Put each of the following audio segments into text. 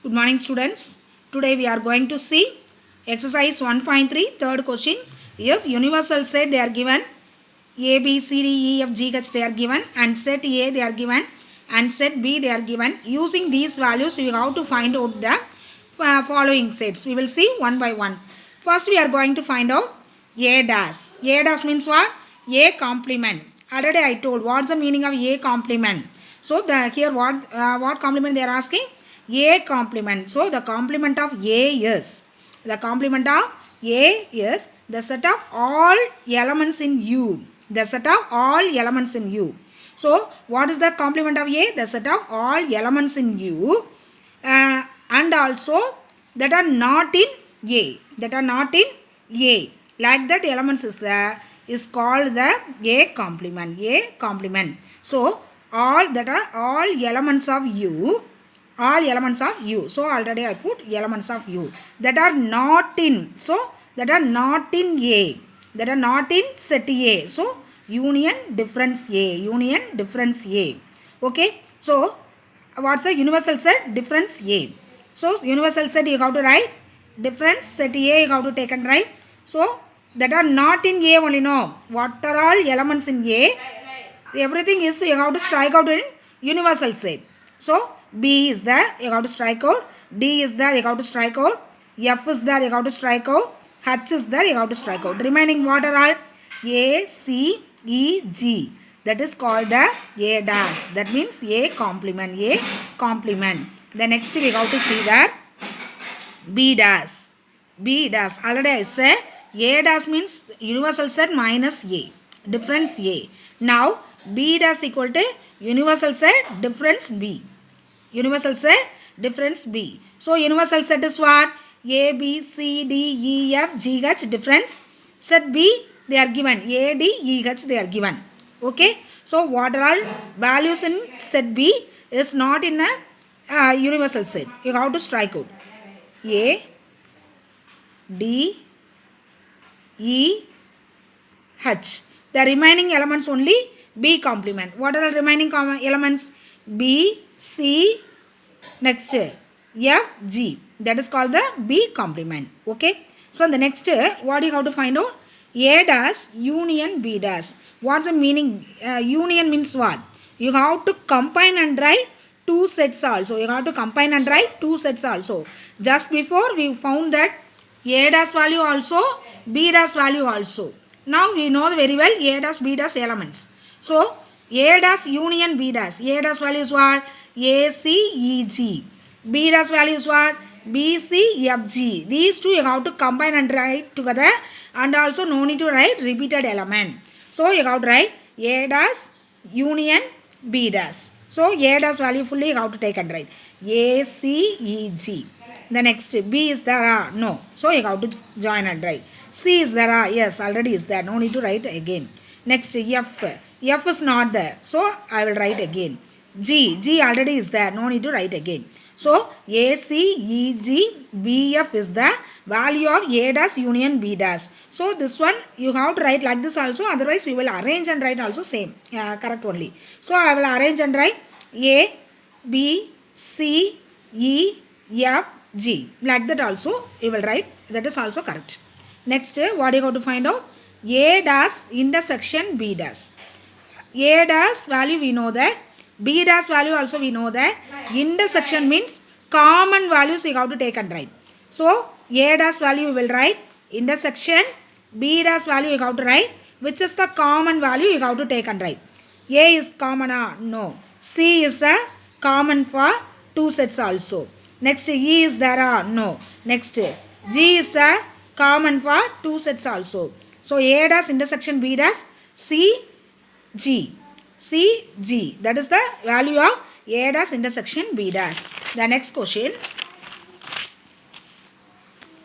Good morning students. Today we are going to see exercise 1.3 third question. If universal set they are given A, B, C, D, E, F, G, H they are given and set A they are given and set B they are given. Using these values we have to find out the following sets. We will see one by one. First we are going to find out A dash. A dash means what? A complement. Already I told what's the meaning of A complement. So here what complement they are asking? A complement. So the complement of A is the complement of A is the set of all elements in U. The set of all elements in U. So what is the complement of A? The set of all elements in U and also that are not in A. That are not in A. Like that elements is there is called the A complement. A complement. So all that are all elements of U. All elements of U. So already I put elements of U that are not in. So that are not in A. That are not in set A. So union difference A. Union difference A. Okay. So what's a universal set? Difference A. So universal set you have to write. Difference set A you have to take and write. So that are not in A only. No. What are all elements in A? Everything is you have to strike out in universal set. So B is there, you have to strike out. D is there, you have to strike out. F is there, you have to strike out. H is there, you have to strike out. Remaining what are all? A, C, E, G. That is called the A dash. That means A complement. A complement. The next we have to see that B dash. B dash. Already I said A dash means universal set minus A. Difference A. Now B dash equal to universal set difference B. Universal set difference B. So universal set is what? A, B, C, D, E, F, G, H difference. Set B they are given. A, D, E, H they are given. Okay. So what are all values in set B is not in a universal set. You have to strike out. A, D, E, H. The remaining elements only B complement. What are the remaining elements? B, C, next F, G. That is called the B complement. Okay. So the next what you have to find out? A dash union B dash. What's the meaning? Union means what? You have to combine and write two sets also. You have to combine and write two sets also. Just before we found that A dash value also, B dash value also. Now we know very well A dash B dash elements. So A dash union B dash. A dash value is what? A, C, E, G. B dash value is what? B, C, F, G. These two you have to combine and write together and also no need to write repeated element. So you have to write A dash union B dash. So A dash value fully you have to take and write. A, C, E, G. The next B is there? No. So you have to join and write. C is there? Yes, already is there. No need to write again. Next F. F is not there. So I will write again. G already is there. No need to write again. So A, C, E, G, B, F is the value of A dash union B dash. So this one you have to write like this also. Otherwise you will arrange and write also same. Correct only. So I will arrange and write A, B, C, E, F, G. Like that also you will write. That is also correct. Next what you have to find out? A dash intersection B dash. A dash value we know that. B dash value also we know that. Intersection means common values you have to take and write. So A dash value you will write intersection. B dash value you have to write which is the common value you have to take and write. A is common? No. C is a common for two sets also. Next E is there? No. Next G is a common for two sets also. So A dash intersection B dash C G. C, G. That is the value of A dash intersection B dash. The next question.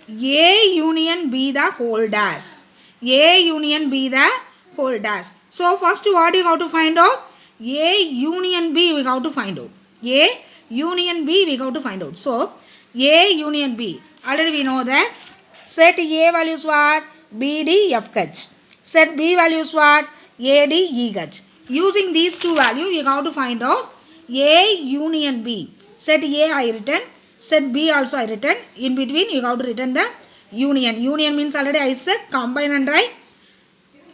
A union B the whole dash. A union B the whole dash. So first what you have to find out? A union B we have to find out. A union B we have to find out. So A union B. Already we know that. Set A values what? B, D, F, H. Set B values what? A, D, E, H. Using these two values, you have to find out A union B. Set A I written, Set B also I written. In between you have to written the union. Union means already I said combine and write.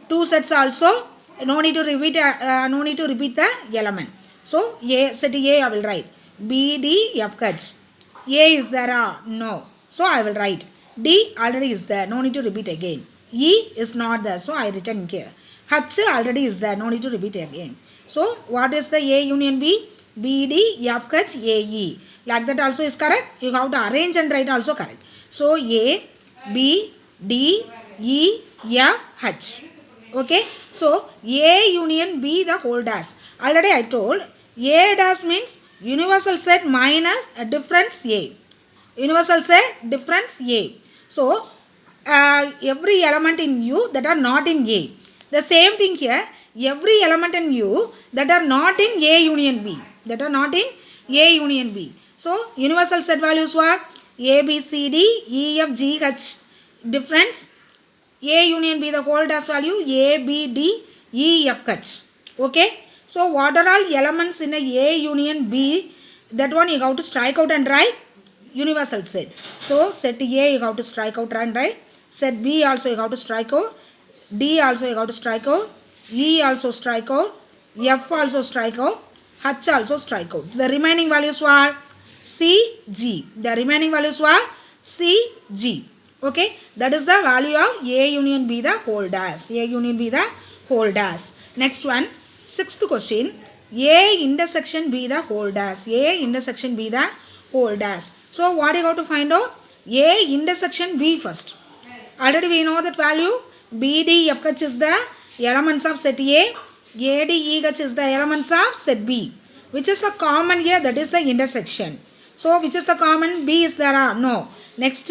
Two sets also. No need to repeat. No need to repeat the element. So A, set A I will write. B, D, F, H. A is there? No. So I will write. D already is there. No need to repeat again. E is not there. So I written here. H already is there. No need to repeat again. So what is the A union B? B, D, F, H, A, E. Like that also is correct. You have to arrange and write also correct. So A, B, D, E, F, H. Okay. So A union B the whole dash. Already I told A dash means universal set minus a difference A. Universal set difference A. So every element in U that are not in A. The same thing here. Every element in U that are not in A union B. That are not in A union B. So universal set values what? A, B, C, D, E, F, G, H. Difference A union B the whole dash value A, B, D, E, F, H. Okay. So what are all elements in A union B? That one you have to strike out and write universal set. So set A you have to strike out and write. Set B also you have to strike out. D also you have to strike out. E also strike out. F also strike out. H also strike out. The remaining values are C, G. The remaining values are C, G. Okay. That is the value of A union B the whole dash. A union B the whole dash. Next one. Sixth question. A intersection B the whole dash. A intersection B the whole dash. So what you have to find out? A intersection B first. Already we know that value. B, D, F, H is the elements of set A. A, D, E, H is the elements of set B. Which is the common here? That is the intersection. So which is the common? B is there? No. Next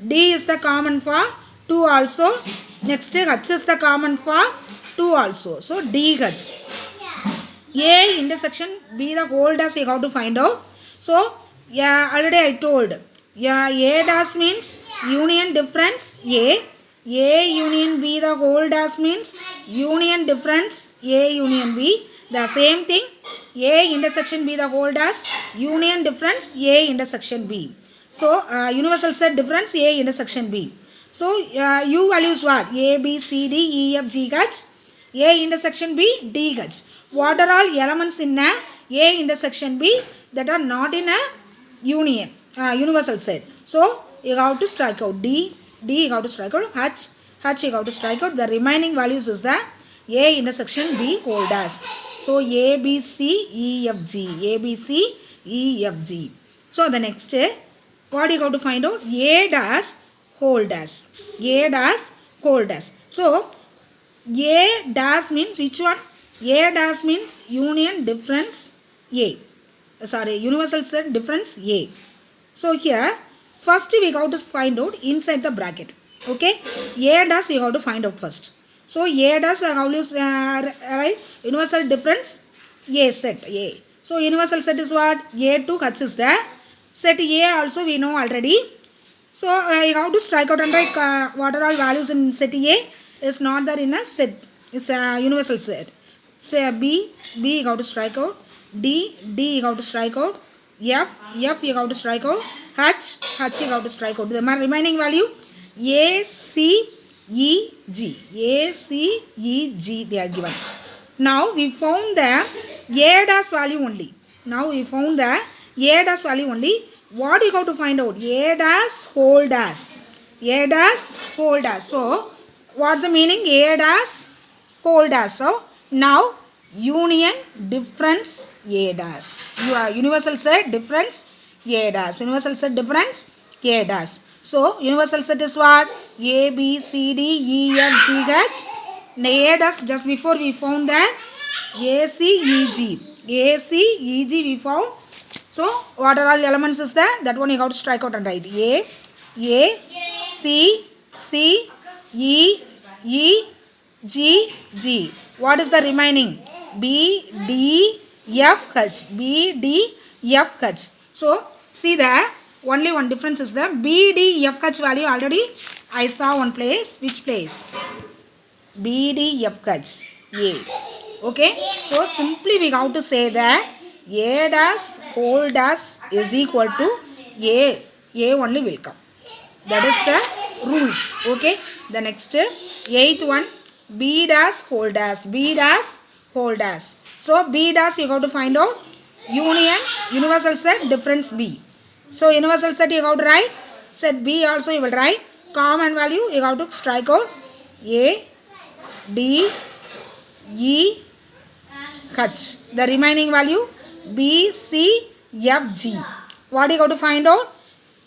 D is the common for 2 also. Next H is the common for 2 also. So D, H. A intersection B the whole dash you have to find out. So yeah, already I told. Yeah, A dash means union difference A. A union B the whole dash means union difference A union B. The same thing A intersection B the whole dash union difference A intersection B. So universal set difference A intersection B. So U values what? A, B, C, D, E, F, G, H. A intersection B, D, H. What are all elements in A intersection B that are not in a union universal set? So you have to strike out D you have to strike out H you have to strike out. The remaining values is the A intersection B whole dash. So A, B, C, E, F, G. A, B, C, E, F, G. So the next what you have to find out? A dash whole dash. A dash whole dash. So A dash means which one? A dash means union difference A. Sorry, universal set difference A. So here first we have to find out inside the bracket. Okay. A dash you have to find out first. So A dash how you write universal difference A set A. So universal set is what? A to H is there. Set A also we know already. So you have to strike out and write what are all values in set A is not there in a set. It's a universal set. Say B you have to strike out. D you have to strike out. F you have to strike out. H you have to strike out. The remaining value A, C, E, G. A, C, E, G they are given. Now we found the A dash value only. Now we found the A dash value only. What you have to find out? A dash whole dash. A dash whole dash. So what's the meaning? A dash whole dash. So now union difference A dash. Universal set difference A dash. Universal set difference A dash. So universal set is what? A, B, C, D, E, F, G, H. A dash just before we found that A, C, E, G. A, C, E, G we found. So what are all elements is there? That one you have to strike out and write. A, C, E, G, G. What is the remaining? B, D, F, H. B, D, F, H. So see there only one difference is the B, D, F, H value already I saw one place. Which place? B, D, F, H. A. Okay. So simply we have to say that A dash whole dash is equal to A only will come. That is the rules. Okay. The next 8th one, B dash whole dash, B dash whole dash. So B dash you have to find out union, universal set, difference B. So universal set you have to write, set B also you will write, common value you have to strike out A, D, E, H. The remaining value B, C, F, G. What you have to find out?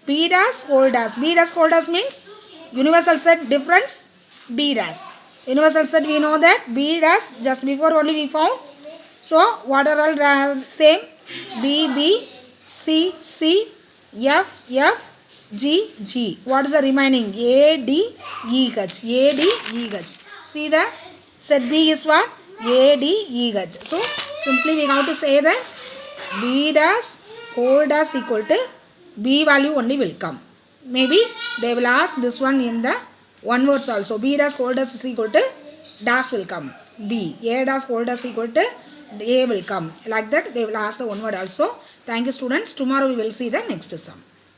B dash whole dash. B dash whole dash means universal set, difference B dash. Universal set we know that B dash just before only we found. So what are all same? B, B, C, C, F, F, G, G. What is the remaining? A, D, E, H. A, D, E, H. See that? Set B is what? A, D, E, H. So simply we have to say that B dash whole dash equal to B value only will come. Maybe they will ask this one in the one verse also. B dash whole dash is equal to dash will come. B. A dash whole dash equal to A will come. Like that they will ask the one word also. Thank you students. Tomorrow we will see the next sum.